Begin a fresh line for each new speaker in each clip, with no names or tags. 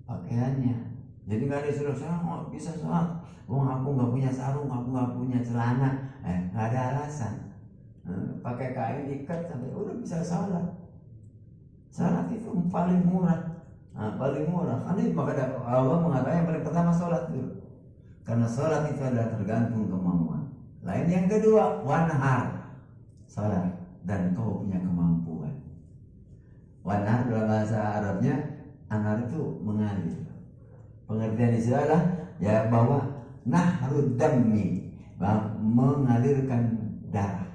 pakaiannya. Jadi nggak disuruh saya nggak bisa sholat. Aku nggak punya sarung, aku nggak punya celana. Nggak ada alasan. Pakai kain ikat sampai udah bisa sholat. Sholat itu paling murah. Paling murah. Karena maka Allah mengatakan yang paling pertama sholat dulu. Karena sholat itu adalah tergantung kemampuan. Lain yang kedua, wanhar, sholat dan kau punya kemampuan. Wanhar dalam bahasa Arabnya, anhar itu mengalir. Pengertian di sini adalah ya bahwa nahrud dammi, mengalirkan darah.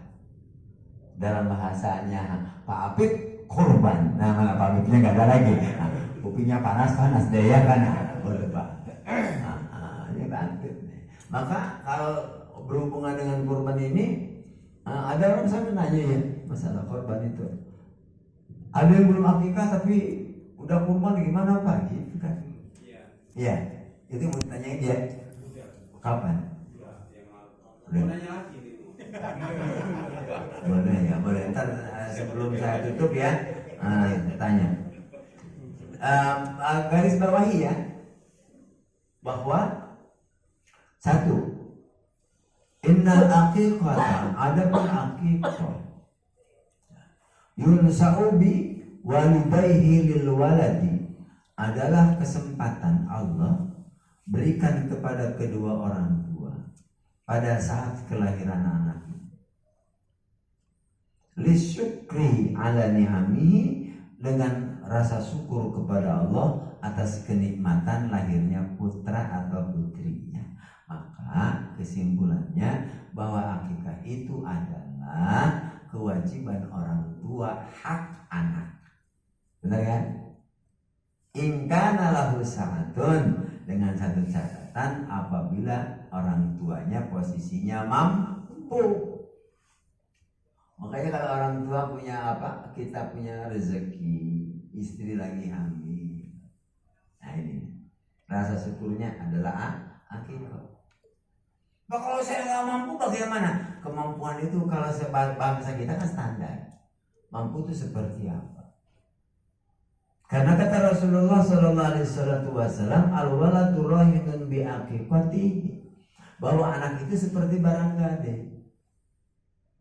Dalam bahasanya Pak Apip korban. Nah, Pak Apipnya nggak ada lagi. Kupingnya panas deh ya kan. Boleh Pak. Ini bangkit. Maka kalau berhubungan dengan korban ini, ada orang saya nanya ya masalah korban itu. Ada yang belum akikah tapi udah kurban gimana Pak? Gitu kan? Iya, itu mau ditanyain dia. Kapan? Boleh ya, boleh. Ntar sebelum saya tutup ya, tanya. Garis bawahi ya, bahwa satu, innal aqiqata, adapun aqiqah yunsa'u bi walidayhi lil waladi, adalah kesempatan Allah berikan kepada kedua orang tua pada saat kelahiran anak. Lisyukri ala ni'amihi, dengan rasa syukur kepada Allah atas kenikmatan lahirnya putra atau putrinya. Maka kesimpulannya bahwa akikah itu adalah kewajiban orang tua, hak anak. Benar kan? Ingkana lahu sa'atun, dengan satu catatan, apabila orang tuanya posisinya mampu. Makanya kalau orang tua punya apa, kita punya rezeki, istri lagi hamil. Nah ini rasa syukurnya adalah akikah. Nah, kalau saya nggak mampu bagaimana? Kemampuan itu kalau bangsa kita kan standar. Mampu itu seperti apa? Karena kata Rasulullah SAW, al-waladu rahinun bi aqiqatihi, bahwa anak itu seperti barang gade.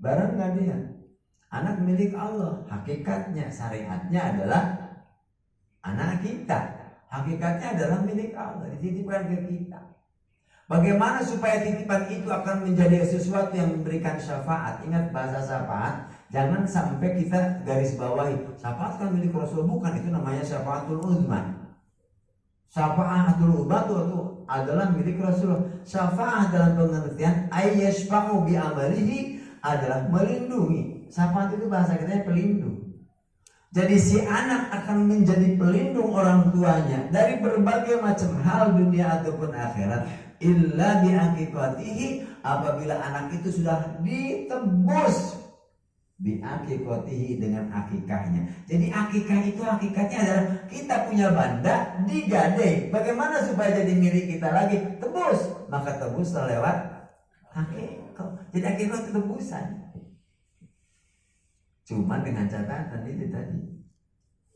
Barang gadean. Anak milik Allah. Hakikatnya, syariatnya adalah anak kita. Hakikatnya adalah milik Allah, dititipkan ke kita. Bagaimana supaya titipan itu akan menjadi sesuatu yang memberikan syafaat? Ingat bahasa syafaat, jangan sampai kita garis bawahi syafaat kan milik Rasul, bukan, itu namanya syafaatul uzma. Syafaatul uzma itu adalah milik Rasul. Syafaat dalam pengertian ayyashfa'u bi amalihi, adalah melindungi. Syafaat itu bahasa katanya pelindung. Jadi si anak akan menjadi pelindung orang tuanya dari berbagai macam hal dunia ataupun akhirat, illa bi aqiqatihi, apabila anak itu sudah ditebus bi aqiqatihi, dengan akikahnya. Jadi akikah itu hakikatnya adalah kita punya banda digade. Bagaimana supaya jadi milik kita lagi? Tebus. Maka tebuslah lewat akikah. Jadi akikah itu tebusan. Cuma dengan catatan itu tadi,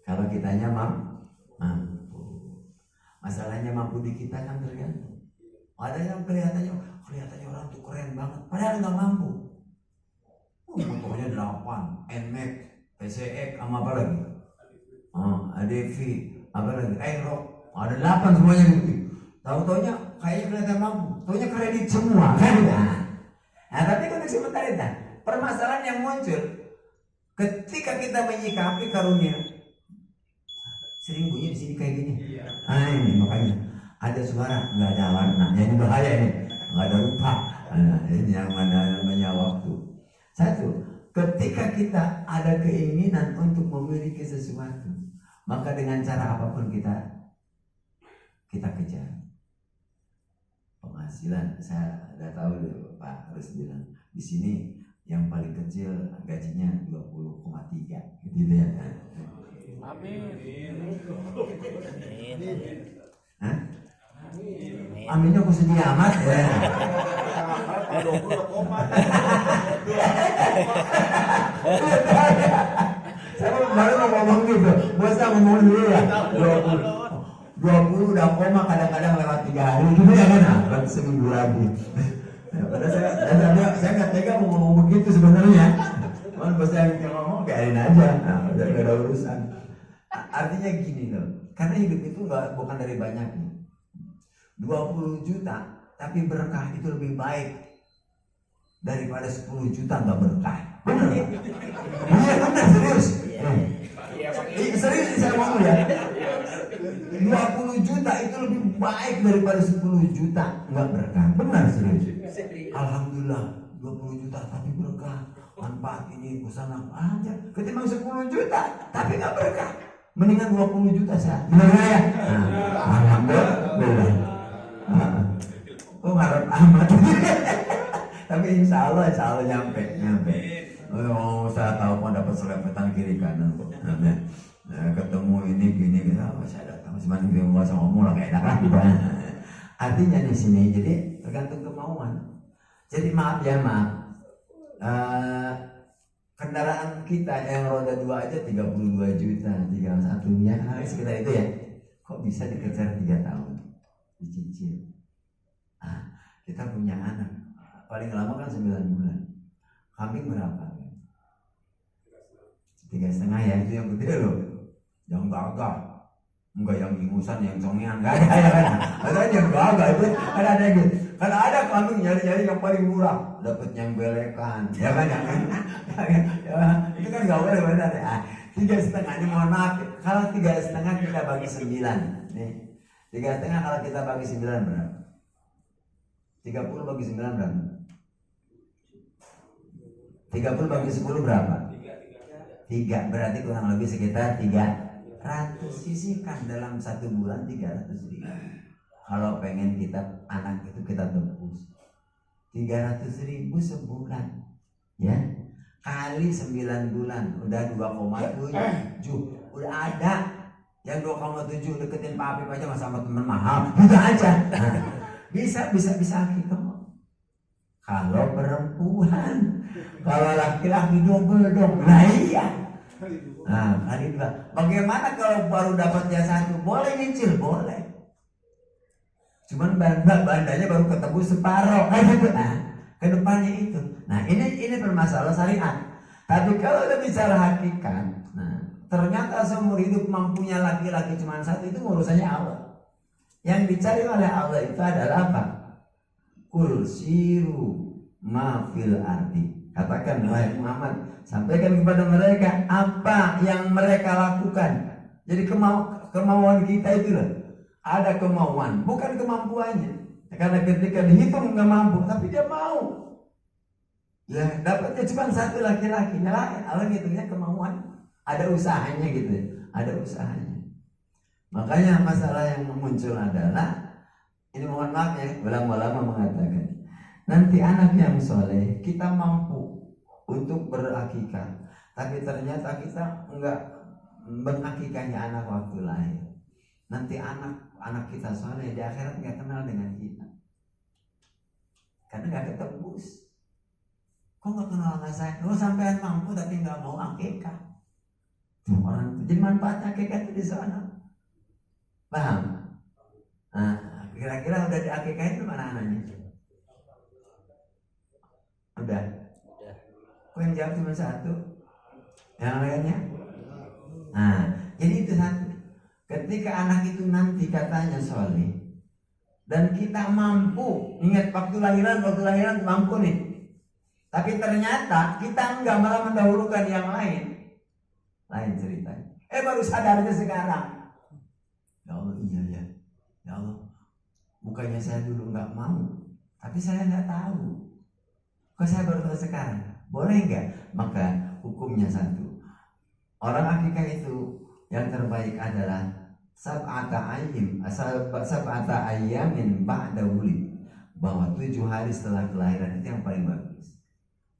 kalau kitanya mampu. Masalahnya mampu di kita kan tergantung. Ada yang kelihatannya orang tuh keren banget, padahal nggak mampu. Motornya 8, NMAX, PCX, sama apa lagi? ADV, apa lagi? Aerox, ada 8 semuanya gitu. Tahu-taunya kayaknya kelihatan mampu, taunya kredit semua kan? Nah, tapi untuk sementara itu, permasalahan yang muncul ketika kita menyikapi karunia, sering bunyi di sini kayak gini. Ini makanya ada suara, nggak ada warna, ini bahaya ini, nggak ada rupa. Ini yang namanya waktu. Satu, ketika kita ada keinginan untuk memiliki sesuatu, maka dengan cara apapun kita kejar. Penghasilan, saya udah tahu deh, Pak harus bilang di sini yang paling kecil gajinya 20,3 gitu ya.
Amin.
Hah? Aminnya aku sedih amat ya. Saya baru mau ngomong gitu, bosnya ngomong dulu ya. 20 udah koma, kadang-kadang lewat 3 hari gitu ya kan, nah, seminggu lagi. Padahal saya nggak tega mau ngomong begitu sebenarnya. Cuman pas saya ngomong biarin aja, nah, udah gak ada urusan. Artinya gini loh, karena hidup itu bukan dari banyaknya. 20 juta tapi berkah itu lebih baik daripada 10 juta nggak berkah. Benar? Iya benar, serius. Serius saya ngomong ya. 20 juta itu lebih baik daripada 10 juta nggak berkah. Benar, serius. Alhamdulillah 20 juta tapi berkah. Manfaat ini usaha aja. Ketimbang 10 juta tapi nggak berkah. Mendingan 20 juta saya. Benar ya? Alhamdulillah. Oh ngarep amat. Tapi insya Allah nyampe. Oh saya tahu mau dapat selepetan kiri kanan kok. Ketemu ini gini gitu. Saya datang cuman gitu nggak usah ngomong lah kayak enak aja. Artinya di sini jadi tergantung kemauan. Jadi maaf. Kendaraan kita yang roda 2 aja 32 juta, 31 ya sekitar itu ya. Kok bisa dikejar 3 tahun dicicil? Kita punya anak paling lama kan 9 bulan. Kambing berapa? 3,5 ya, itu yang gede loh, yang gagah, enggak yang ingusan, yang congean, enggak ada ya kan? Ada yang gagah itu, kan ada gitu. Kan ada kambing nyari yang paling murah, dapat yang belekan, ya kan? Itu kan nggak boleh benar ya. 3,5 ini mohon maaf, kalau 3,5 kita bagi 9, nih 3,5 kalau kita bagi 9 berapa? 30 bagi 9 berapa? 30 bagi 10 berapa? 3, berarti kurang lebih sekitar 300. Sisihkan dalam 1 bulan 300.000. Kalau pengen kita anak itu kita tebus 300.000 sebulan, ya kali 9 bulan udah 2,7, udah ada yang 2,7 deketin Pak Apip aja sama temen mahal, udah aja. Bisa kita. Kalau perempuan, kalau laki-laki double dong. Nah iya. Nah kali 2. Bagaimana kalau baru dapat jasa 1? Boleh nyicil, boleh. Cuman bandanya baru ketemu separoh. Nah, ke depannya itu. Nah ini permasalahan syariat. Tapi kalau udah bicara hakikat, nah ternyata seumur hidup mampunya laki-laki cuma 1 itu urusannya Allah. Yang dicari oleh Allah itu adalah apa? Kul siru ma fil ardi. Katakan wahai Muhammad, sampaikan kepada mereka apa yang mereka lakukan. Jadi kemauan kita itu loh. Ada kemauan, bukan kemampuannya. Karena ketika dihitung nggak mampu, tapi dia mau. Ya dapatnya cuma 1 laki-laki. Nah, Allah ngitungnya kemauan. Ada usahanya gitu, ada usahanya. Makanya masalah yang muncul adalah, ini mohon maaf ya, ulama-ulama mengatakan nanti anak yang soleh kita mampu untuk berakikah, tapi ternyata kita enggak mengakikahnya anak waktu lahir. Nanti anak kita soleh di akhirat enggak kenal dengan kita, karena enggak ketebus. Kok enggak kenal sama saya? Lo sampean mampu tapi enggak mau akikah. Tuh orang itu, jadi manfaatnya akikah itu di sana. Paham? Nah, kira-kira udah diakikahin mana anaknya? Udah. Kok yang jawab cuma 1? Yang lainnya? Nah, jadi itu 1. Ketika anak itu nanti katanya soleh dan kita mampu, ingat waktu lahiran mampu nih. Tapi ternyata kita enggak, malah mendahulukan yang lain. Lain ceritanya. Baru sadarnya sekarang. Ya Allah, iya ya. Ya Allah, bukannya saya dulu nggak mau, tapi saya nggak tahu. Kok saya baru tahu sekarang? Boleh nggak? Maka hukumnya 1. Orang akikah itu yang terbaik adalah sab'ata ayyamin ba'da wulid, bahwa 7 hari setelah kelahiran itu yang paling bagus.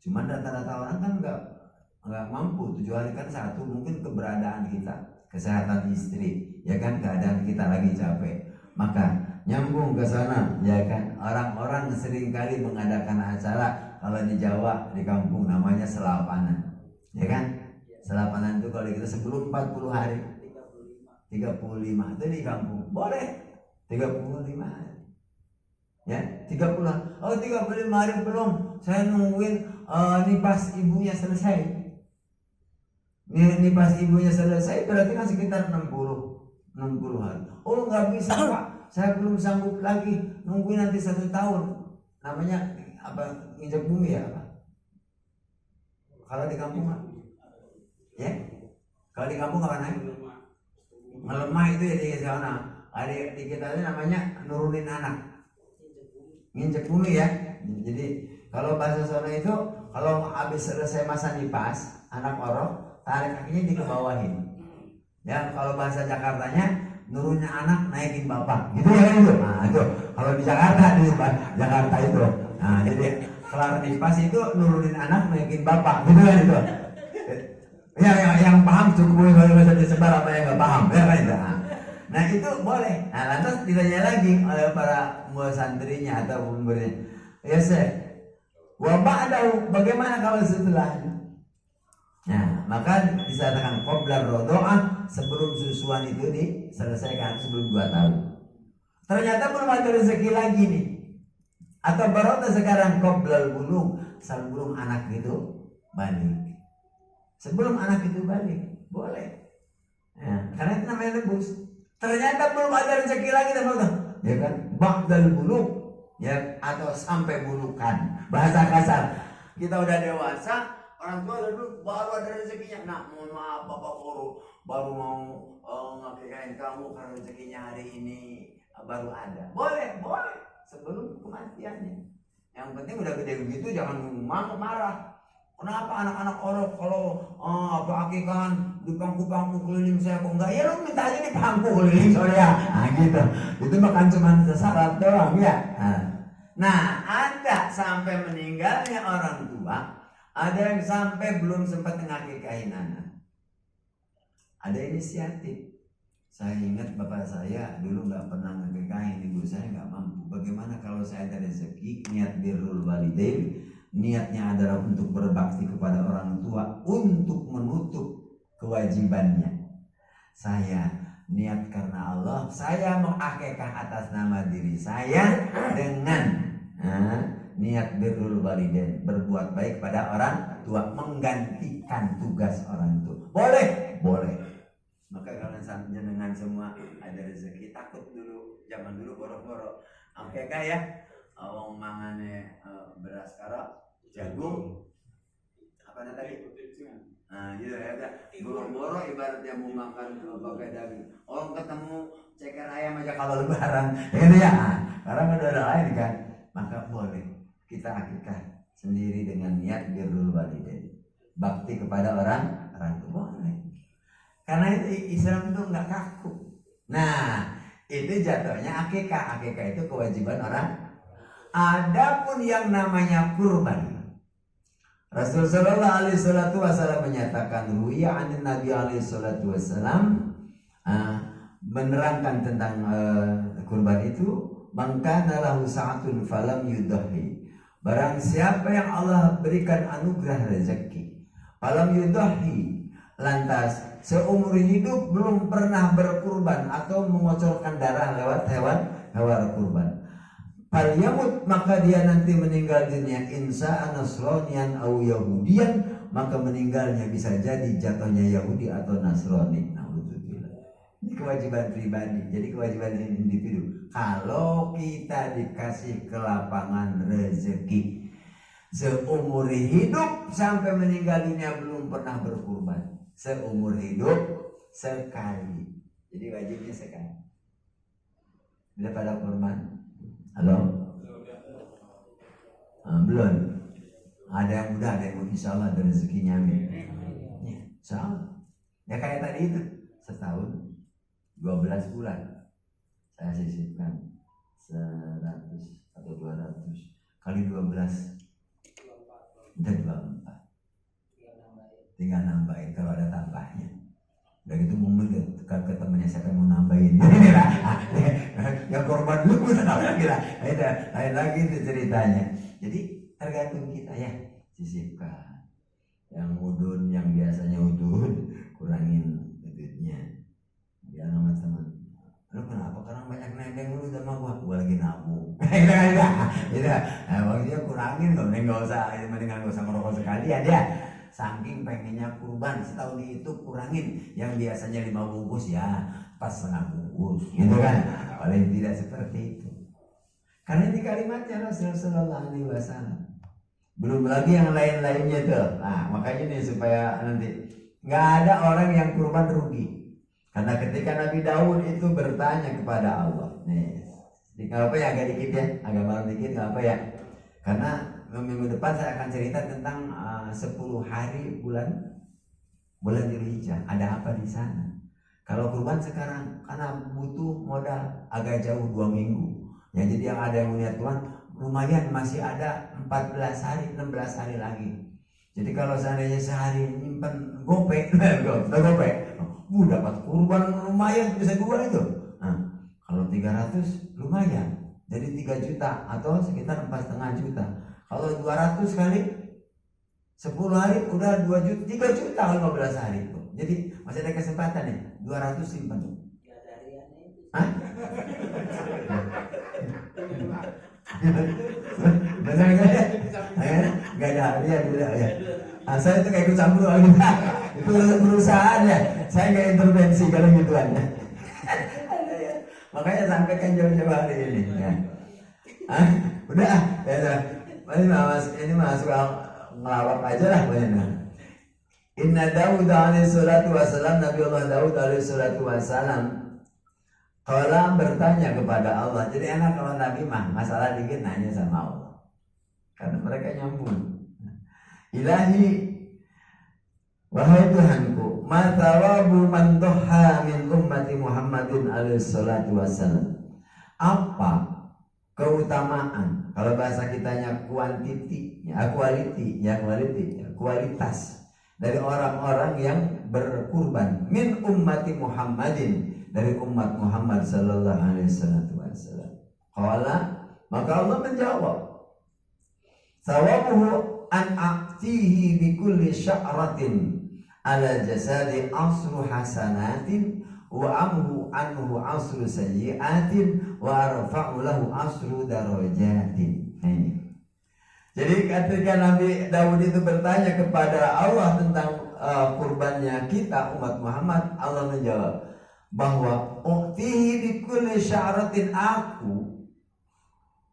Cuman rata-rata orang kan nggak mampu 7 hari kan. 1 mungkin keberadaan kita, kesehatan istri, ya kan, keadaan kita lagi capek, maka nyambung ke sana, ya kan. Orang-orang sering kali mengadakan acara, kalau di Jawa di kampung namanya selapanan, ya kan. Selapanan itu kalau kita sebelum 40 hari, 35 itu di kampung boleh 35 hari. Ya, 30. Oh, 35 hari belum. Saya nungguin nipas ibunya selesai. Nipas ibunya selesai berarti kan sekitar 60 hari. Oh, nggak bisa Pak. Saya belum sanggup lagi nungguin nanti 1 tahun. Namanya apa? Injak bumi ya apa? Kalau di kampung apa? Ya? Kalau di kampung apa namanya? Melemah itu ya di sana. Di kita ini namanya nurunin anak. Nginjek bumi ya. Jadi kalau bahasa sana itu kalau habis selesai masa nipas, anak orok tarik kakinya dikebawahin. Ya, kalau bahasa Jakartanya nurunin anak naikin bapak. Gitu ya kan itu. Nah, itu kalau di Jakarta itu. Nah, jadi kelar nipas itu nurunin anak naikin bapak. Gitu kan itu. Ya, yang paham cukup kalau bisa disebar apa yang nggak paham. Ya kan itu. Nah itu boleh. Nah lantas ditanya lagi oleh para santrinya atau pemberinya, ya Syekh, wa ba'dahu, bagaimana kalau setelahnya? Nah maka disatakan qabla rodoah, sebelum susuan itu diselesaikan, sebelum 2 tahun. Ternyata belum ada rezeki lagi nih. Atau baru sekarang qabla bulugh, sebelum anak itu balik. Sebelum anak itu balik, boleh. Nah, karena itu namanya lebus. Ternyata belum ada rezeki lagi teman-teman, ya kan? Ba'dal bulugh, ya, atau sampai bulukan. Bahasa kasar. Kita udah dewasa, orang tua dulu baru ada rezekinya. Nah, mohon maaf Bapak Guru, baru mau ngakikain kamu karena rezekinya hari ini baru ada. Boleh, sebelum kematiannya. Yang penting udah gede begitu jangan marah. Kenapa anak-anak orok kalau akikahan di pangku-pangku keliling saya kok enggak? Ya lu minta aja di pangku keliling saya. Nah gitu. Itu makan cuma syarat doang ya. Nah ada sampai meninggalnya orang tua, ada yang sampai belum sempat ngakikahin anak. Ada inisiatif. Saya ingat bapak saya dulu nggak pernah ngakikahin ibu saya, nggak mampu. Bagaimana kalau saya ada rezeki, niat birrul walidain, niatnya adalah untuk berbakti kepada orang tua, untuk menutup kewajibannya. Saya niat karena Allah, saya mengakikah atas nama diri saya dengan niat birrul walidain, berbuat baik pada orang tua, menggantikan tugas orang tua. Boleh. Maka kalian jenengan semua ada rezeki, takut dulu, zaman dulu borok-borok. Akikah ya, awang mangane beras karo jagung apa tadi? Nah gitu ya, boro-boro ibaratnya mau makan pakai daging. Orang ketemu ceker ayam aja kalau lebaran, gitu ya. Karena udah ada lain kan, maka boleh kita akikah sendiri dengan niat birrul walidain, bakti kepada orang tua, boleh. Karena itu Islam itu nggak kaku. Nah itu jatuhnya akikah. Akikah itu kewajiban orang. Adapun yang namanya kurban, Rasul sallallahu alaihi wasallam menyatakan, ruwiya anin Nabi alaihi wasallam menerangkan tentang kurban itu, mangkana lahu sa'atun falam yudhi, barang siapa yang Allah berikan anugerah rezeki, falam yudhi, lantas seumur hidup belum pernah berkurban atau mengocorkan darah lewat hewan kurban, fal yamut, maka dia nanti meninggal dunia insya nasronian au yahudian, maka meninggalnya bisa jadi jatuhnya Yahudi atau Nasrani. Ini kewajiban pribadi, jadi kewajiban individu. Kalau kita dikasih kelapangan rezeki, seumur hidup sampai meninggal dunia belum pernah berkurban, seumur hidup sekali, jadi wajibnya sekali. Bila pada kurban, halo? Belum. Ada yang muda, ada yang insya Allah ada rezekinya. Ya, insya Allah. Ya kayak tadi itu, setahun 12 bulan saya sisihkan 100 atau 200 kali 12 udah 24, tinggal nambahin kalau ada tambahnya. Udah gitu momen ke temennya siapa yang mau nambahin yang korban lu lagi lah, lain lagi itu ceritanya. Jadi tergantung kita ya, sisipkan. Yang udun, yang biasanya udun kurangin duitnya, sama teman. Lu kenapa? Karena banyak nebeng lu sama gua lagi nabung. Gitu. Nah, maksudnya kurangin dong, nggak usah, mendingan gak usah merokok sekalian ya. Saking pengennya kurban setahun itu kurangin yang biasanya 5 bungkus ya pas setengah bungkus, gitu kan? Paling tidak seperti itu. Karena ini kalimatnya Rasulullah SAW. Belum lagi yang lain-lainnya tuh. Nah, makanya nih supaya nanti nggak ada orang yang kurban rugi. Karena ketika Nabi Daud itu bertanya kepada Allah, nih, nggak apa ya, agak dikit ya, agak malam dikit nggak apa ya. Karena minggu depan saya akan cerita tentang 10 hari bulan Dzulhijjah. Ada apa di sana? Kalau kurban sekarang karena butuh modal agak jauh 2 minggu. Ya, jadi yang ada yang melihat Tuhan lumayan masih ada 14 hari, 16 hari lagi. Jadi kalau seandainya sehari nyimpen gope, dapat kurban lumayan bisa 2 itu. Nah, kalau 300 lumayan. Jadi 3 juta atau sekitar 4,5 juta. Kalau 200 kali 10 hari udah 2 juta, 3 juta 15 hari itu. Jadi masih ada kesempatan nih, 200 simpan. Hah? Benar nggak ya? Nggak ada harian juga ya. Nah, saya itu kayak ikut campur itu perusahaan ya. Saya nggak intervensi kalau gituan ya. Makanya sampaikan jauh-jauh hari ini ya. Udah ya. Ini masuk ngelawak aja lah banyak. Inna Daud alaihi salatu wassalam, Nabi Allah Daud alaihi salatu wassalam kalau bertanya kepada Allah. Jadi enak kalau Nabi mah masalah dikit nanya sama Allah, karena mereka nyambung. Ilahi, wahai Tuhanku, ma thawabu man duha min ummati Muhammadin alaihi salatu wassalam. Apa keutamaan, kalau bahasa kitanya kualitas dari orang-orang yang berkurban min ummati Muhammadin, dari umat Muhammad sallallahu alaihi wasallam. Qala, maka Allah menjawab, thawabuhu an a'tihi bi kulli sya'ratin ala jasadi asru hasanatin wa amhu anhu asru sayyi'atin wa arfa'u lahu asru darajatin. Jadi ketika Nabi Daud itu bertanya kepada Allah tentang kurbannya kita umat Muhammad, Allah menjawab bahwa u'tihi bi kulli sya'ratin, aku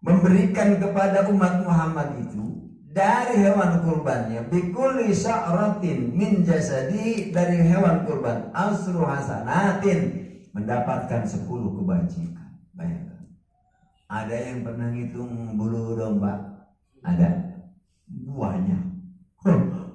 memberikan kepada umat Muhammad itu dari hewan kurbannya bi kulli sya'ratin min jasadi, dari hewan kurban asru hasanatin, mendapatkan 10 kebajikan. Bayangkan. Ada yang pernah ngitung bulu domba? Ada buahnya.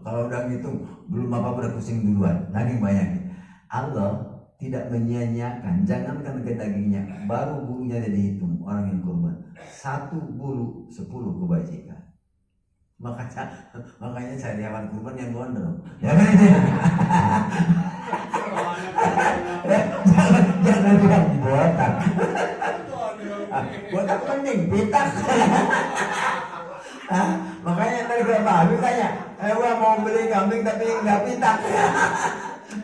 Kalau udah ngitung belum apa berpusing duluan, lagi banyak. Allah tidak menyia-nyiakan, jangankan ke dagingnya, baru bulunya jadi dihitung orang yang kurban. 1 bulu 10 kebajikan. Makanya cari hewan kurban yang gondrong. Ya kan itu. Jangan yang botak. Botak mending pitak. Makanya tadi gue bagus tanya, gue mau beli kambing tapi nggak pitak.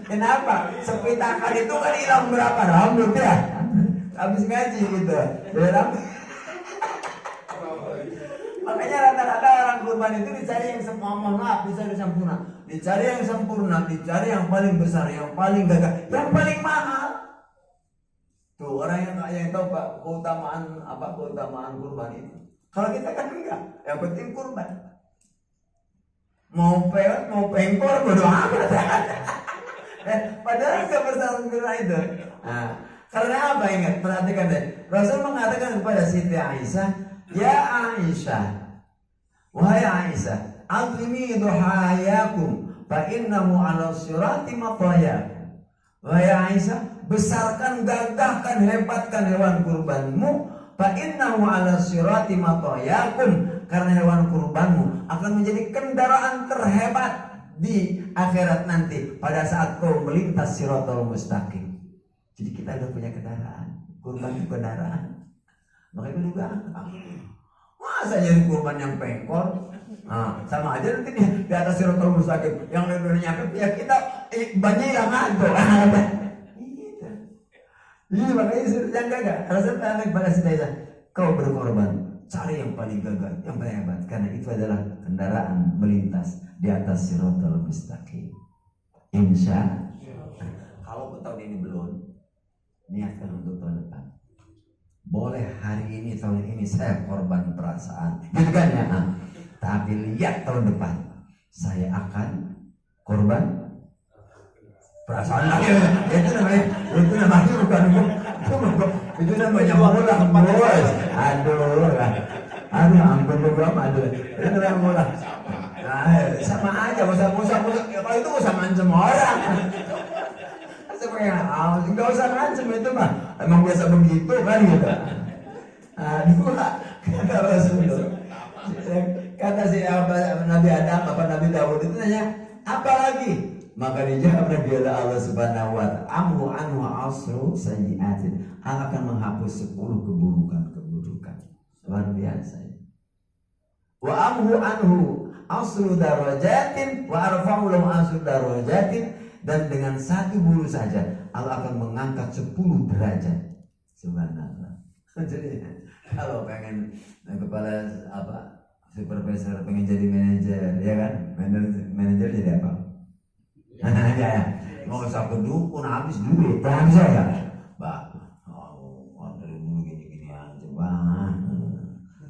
Kenapa? Sepitakan itu kan hilang berapa rambut ya? Habis ngaji gitu. Makanya rata-rata orang kurban itu dicari yang sempurna, dicari yang sempurna, dicari yang paling besar, yang paling gagah, yang paling mahal. Tuh orang yang tahu Pak keutamaan kurban itu. Kalau kita kan enggak, yang penting kurban. Mau peot, mau pengkor, bodo amat. Padahal kebesaran itu. Nah, karena apa, ingat, perhatikan deh. Rasul mengatakan kepada Siti Aisyah, ya Aisyah, wahai Aisyah, azimi duhayakum fa innahu ala sirati matayakum. Wahai Aisyah, besarkan, gagahkan, hebatkan hewan kurbanmu, fa innahu ala sirati matayakum, karena hewan kurbanmu akan menjadi kendaraan terhebat di akhirat nanti pada saat kau melintas siratal mustaqim. Jadi kita udah punya kendaraan, kurban itu kendaraan. Makanya itu juga masa jadi kurban yang pengkor. Nah, sama aja nanti di atas siratal mustaqim yang udah nyampe ya kita banyak yang ada. Gitu. Iya makanya yang gagah. Alasan anak pada Desa, kau berkorban, cari yang paling gagah, yang paling hebat, karena itu adalah kendaraan melintas di atas siratal mustaqim. Insya. Kalau tahun ini belum, niatkan untuk tahun depan. Boleh hari ini tahun ini saya korban perasaan, gitu kan ya? Tapi lihat tahun depan, saya akan korban perasaan lagi. Itu namanya bukan itu namanya mulah bos. Aduh ampun belum aduh. Itu namanya mulah. Nah, sama aja usah. Kalau itu usah ngancem orang. Enggak usah ngancem itu mah. Emang biasa begitu kan gitu. Aduh, kata Rasulullah. Kata si Nabi Adam apa Nabi Daud itu nanya, apa lagi? Maka dijawab Nabi Allah Subhanahu wa ta'ala, amhu anhu asru sayyi'atin. Allah akan menghapus 10 keburukan. Luar biasa. Wa amhu anhu asru darajatin wa arfa'u lahu asru darajatin, dan dengan 1 bulu saja Allah akan mengangkat 10 derajat. Subhanallah. Jadi kalau pengen kepala supervisor pengen jadi manajer, ya kan? Manajer jadi apa? Ya, nggak usah kedukun habis duit, habis saya, Mbak. Dari dulu gini aja, Bang.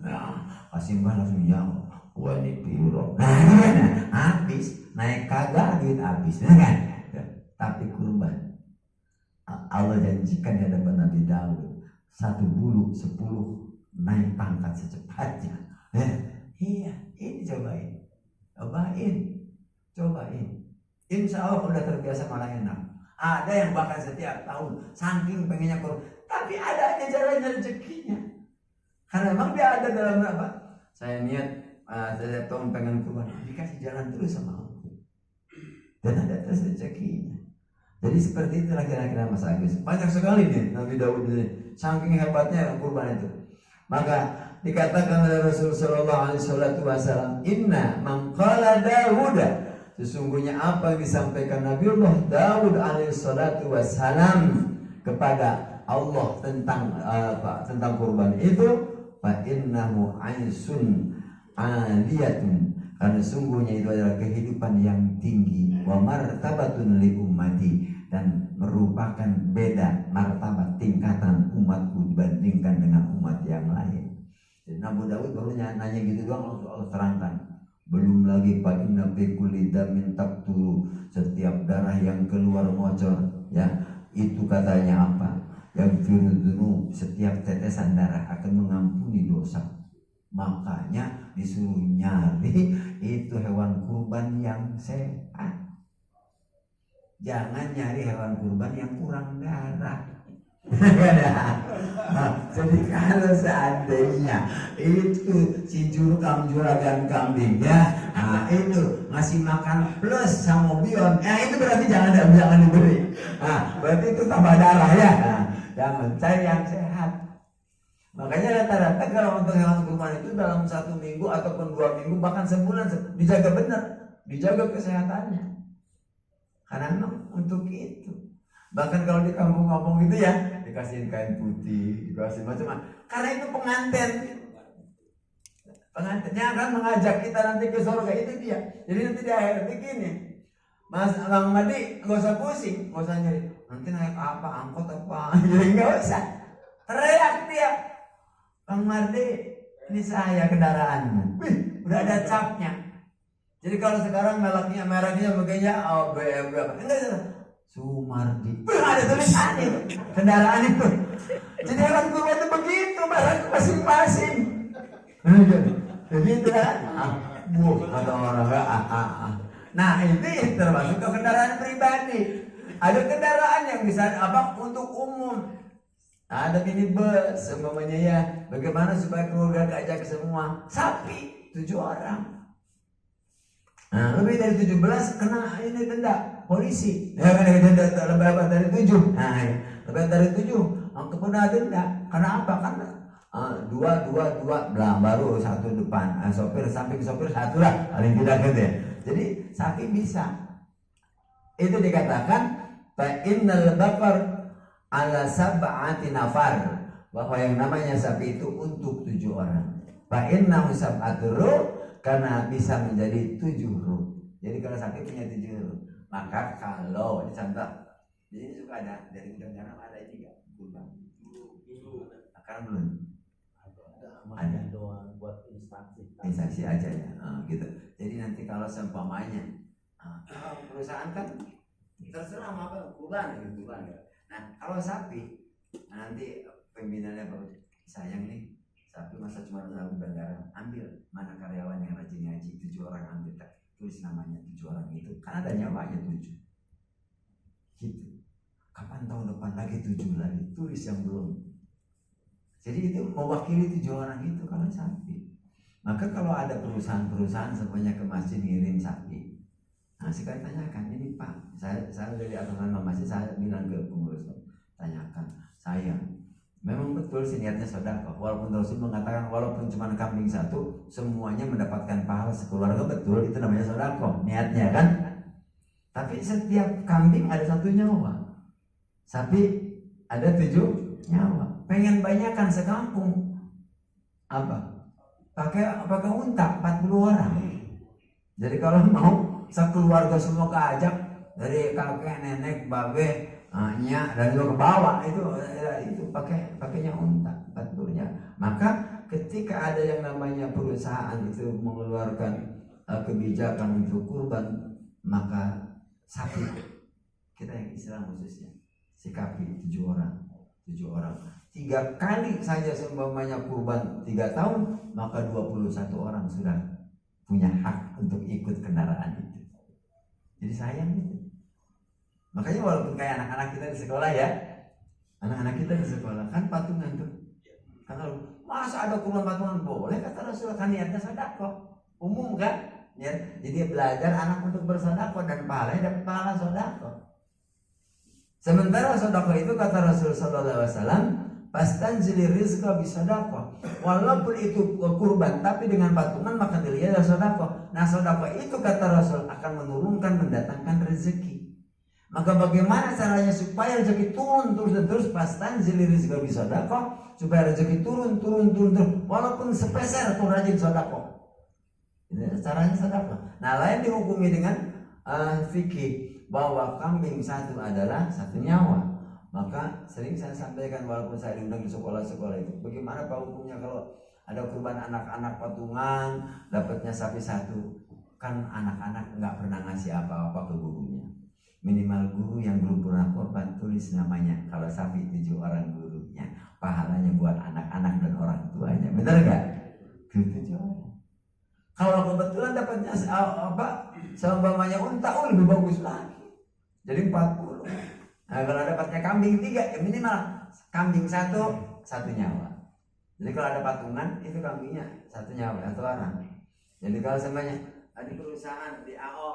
Nah, kasih Mbak langsung jawab, gua ini piro. Habis, naik kagak duit habis, kan? Tapi kurban, Allah janjikan di hadapan Nabi Daud, 1 bulu 10 naik pangkat secepatnya. Iya, ini cobain. Insya Allah udah terbiasa malah enak. Ada yang bahkan setiap tahun saking pengennya korban, tapi ada aja jalannya rezekinya. Karena memang dia ada dalam apa? Saya niat setiap tahun pengen korban, dikasih jalan terus sama Allah. Dan ada terus rezekinya. Jadi seperti itulah kira-kira Mas Agus. Banyak sekali nih Nabi Daud ini, saking hebatnya kurban itu. Maka dikatakan oleh Rasulullah SAW, Inna man qala Dawuda, sesungguhnya apa yang disampaikan Nabiullah Daud alaihissalam kepada Allah tentang kurban itu, fa innahu aisun aliyatun, karena sungguhnya itu adalah kehidupan yang tinggi, wa martabatun li ummati, dan merupakan beda martabat tingkatan umatku dibandingkan dengan umat yang lain. Jadi Nabi Daud baru nanya gitu doang, langsung Allah terangkan. Belum lagi fa inna fi kulli damin taqtulu, setiap darah yang keluar ngocor, ya itu katanya apa? Yang firdunu, setiap tetesan darah akan mengampuni dosa. Makanya disuruh nyari itu hewan kurban yang sehat. Jangan nyari hewan kurban yang kurang darah. Jadi kalau seandainya itu si juragan kambingnya, itu ngasih makan plus sama bion, itu berarti jangan diberi. Berarti itu tambah darah ya. Jangan cari yang sehat. Makanya rata-rata kalau untuk hewan kurban itu dalam 1 minggu ataupun 2 minggu bahkan sebulan dijaga benar, dijaga kesehatannya. Karena untuk itu. Bahkan kalau di kampung-kampung gitu ya, dikasih kain putih, dikasih macam-macam. Karena itu pengantin. Pengantinnya akan mengajak kita nanti ke surga, itu dia. Jadi nanti di akhir begini, Mas Bang Madi nggak usah pusing, nggak usah nyari. Nanti naik apa, angkot apa, jadi nggak usah. Teriak dia, Bang Madi, ini saya kendaraanmu. Wih, udah ada capnya. Jadi kalau sekarang mereknya begini, BMW apa? Enggak. Sumardi, ada tulisan itu, kendaraan itu. Jadi hewan kurban itu begitu, merek masing-masing. Begitu kan? Kata orang Nah ini termasuk ke kendaraan pribadi. Ada kendaraan yang bisa untuk umum. Ada minibus, semuanya ya. Bagaimana supaya keluarga diajak semua? Sapi 7 orang. Nah, lebih dari 17 kena ini denda polisi. Ya kan lebih dari 7. Nah, lebih dari 7 kena denda. Karena apa? Karena dua baru 1 depan. Sopir samping sopir 1 lah paling tidak gitu ya. Jadi sapi bisa. Itu dikatakan fa innal baqar ala sab'ati nafar, bahwa yang namanya sapi itu untuk 7 orang. Fa innahu sab'atu ruh, karena bisa menjadi 7 ruh. Jadi kalau sapi punya 7 ruh, maka kalau ini contoh, jadi suka ada dari undang garam ada ini enggak? Kurban. Sekarang belum. Ada
doang buat
instansi aja ya, gitu. Jadi nanti kalau seumpamanya perusahaan kan terserah mau apa kurban ya. Nah kalau sapi nanti pimpinannya sayang nih sapi masa cuma dalam bandara, ambil mana karyawan yang rajin ngaji 7 orang, ambil tulis namanya 7 orang itu kan ada nyawanya 7 gitu. Kapan tahun depan lagi 7 lagi, tulis yang belum. Jadi itu mewakili 7 orang itu kalau sapi. Maka kalau ada perusahaan-perusahaan semuanya ke masjid ngirim sapi, nah sekarang tanyakan, ini Pak, saya dari atasan masjid, saya bilang ke pengurus, tanyakan, saya memang betul sih niatnya sedekah, walaupun Rasul mengatakan walaupun cuma kambing 1 semuanya mendapatkan pahala sekeluarga, betul itu namanya sedekah niatnya kan. Tapi setiap kambing ada 1 nyawa, sapi ada 7 nyawa. Pengen banyakkan sekampung apa? Pakai unta 40 orang. Jadi kalau mau sekeluarga semua keajak, dari kakek, nenek, babe, nyak dan juga ke bawah itu pakainya unta 40-nya. Maka ketika ada yang namanya perusahaan itu mengeluarkan kebijakan untuk kurban, maka sapi kita yang Islam khususnya sikapi 7 orang. 3 kali saja seumpamanya kurban 3 tahun, maka 21 orang sudah punya hak untuk ikut kendaraan itu. Jadi sayang itu. Makanya walaupun kayak anak-anak kita di sekolah ya, anak-anak kita di sekolah kan patungan tuh. Kalau masa ada kurban patungan boleh, kata Rasul, kan niatnya sedekah umum kan? Ya, jadi belajar anak untuk bersedekah dan pahalanya dapat pahala sedekah. Sementara sedekah itu kata Rasul sallallahu alaihi wasallam, pastanjili rizqa bisadaqah. Walaupun itu kurban tapi dengan patungan maka dilihat adalah sedekah. Nah, sedekah itu kata Rasul akan menurunkan, mendatangkan rezeki. Maka bagaimana caranya supaya rezeki turun terus pastanjili rizqa bisadaqah, supaya rezeki turun walaupun sepeser pun rajin sedekah. Ini caranya sedekah. Nah, lain dihukumi dengan fikih bahwa kambing 1 adalah 1 nyawa. Maka sering saya sampaikan walaupun saya diundang di sekolah-sekolah itu, bagaimana Pak hukumnya kalau ada kurban anak-anak patungan dapatnya sapi 1, kan anak-anak nggak pernah ngasih apa-apa ke gurunya. Minimal guru yang belum pernah korban tulis namanya. Kalau sapi 7 orang gurunya, pahalanya buat anak-anak dan orang tuanya. Benar nggak? 7 orang. Kalau kebetulan dapatnya seumpamanya unta, lebih bagus lagi. Jadi 40. Nah, kalau dapatnya kambing 3, ya minimal kambing 1 nyawa. Jadi kalau ada patungan itu kambingnya 1 nyawa 1 orang. Jadi kalau semuanya ada perusahaan di AO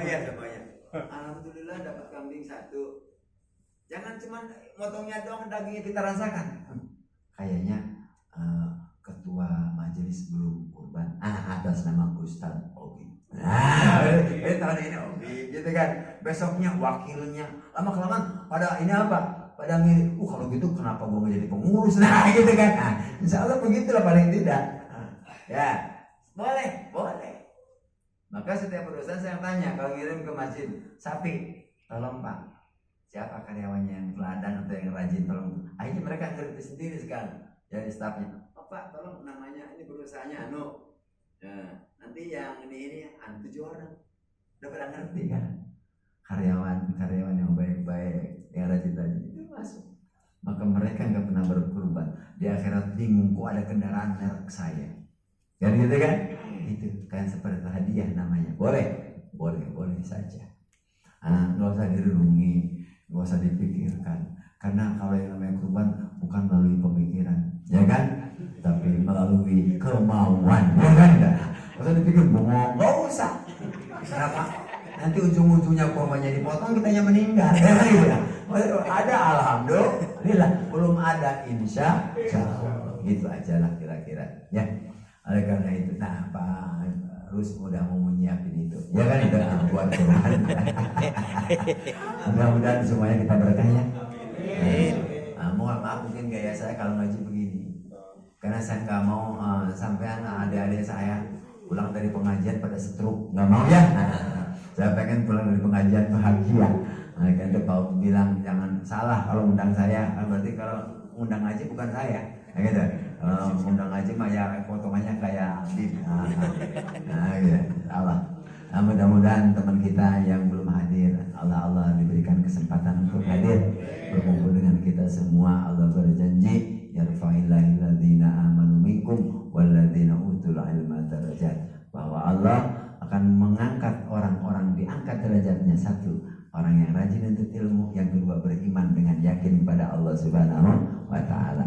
ya semuanya. Alhamdulillah dapat kambing 1. Jangan cuma motongnya doang, dagingnya kita rasakan. Kayaknya ketua majelis belum kurban. Atas nama Ustaz Obi. Tahun ini Obi gitu kan. Besoknya wakilnya, lama-kelamaan pada ini apa? Pada mirip, kalau gitu kenapa gue gak jadi pengurus? Nah gitu kan. Insya Allah begitulah paling tidak. Ya, boleh. Maka setiap perusahaan saya tanya, kalau ngirim ke masjid sapi, tolong Pak, siapa karyawannya yang teladan atau yang rajin, tolong. Akhirnya mereka ngerti sendiri sekarang dari stafnya. Pak, tolong namanya ini perusahaannya nanti yang ini 7 orang. Udah pada ngerti kan? Karyawan yang baik-baik, yang rajin-rajin itu masuk. Maka mereka nggak pernah berkurban. Di akhirat bingung kok ada kendaraan merek saya. Kan gitu kan? Itu kan seperti hadiah namanya. Boleh saja. Nggak usah direnungi, nggak usah dipikirkan. Karena kalau yang namanya kurban bukan melalui pemikiran, ya kan? Tapi melalui kemauan, ya kan? Nggak usah dipikir bohong, nggak usah. Kenapa? Nanti ujung-ujungnya korbannya dipotong, kitanya meninggal. Ada alhamdulillah, belum ada insya Allah. Gitu aja lah kira-kira. Ya, oleh karena itu, Pak Rus udah mau menyiapin itu, ya kan, itu buat Quran. Mudah-mudahan semuanya kita berkah ya. Mohon maaf mungkin gaya saya kalau ngaji begini, karena saya nggak mau sampean adik-adik saya pulang dari pengajian pada stroke, nggak mau ya. Saya pengen pulang dari pengajian bahagia. Kan Pak bilang jangan salah kalau undang saya, berarti kalau undang ngaji bukan saya, gitu. Undang ngaji mah ya potongannya kayak di, gitu. Allah. Mudah-mudahan teman kita yang belum hadir, Allah diberikan kesempatan untuk hadir berkumpul dengan kita semua. Allah berjanji, yarfa'illahil ladzina amanu minkum walladzina utul ilma darajat, bahwa Allah akan mengangkat orang-orang, diangkat derajatnya. Satu, orang yang rajin untuk ilmu, yang kedua beriman dengan yakin pada Allah Subhanahu wa taala.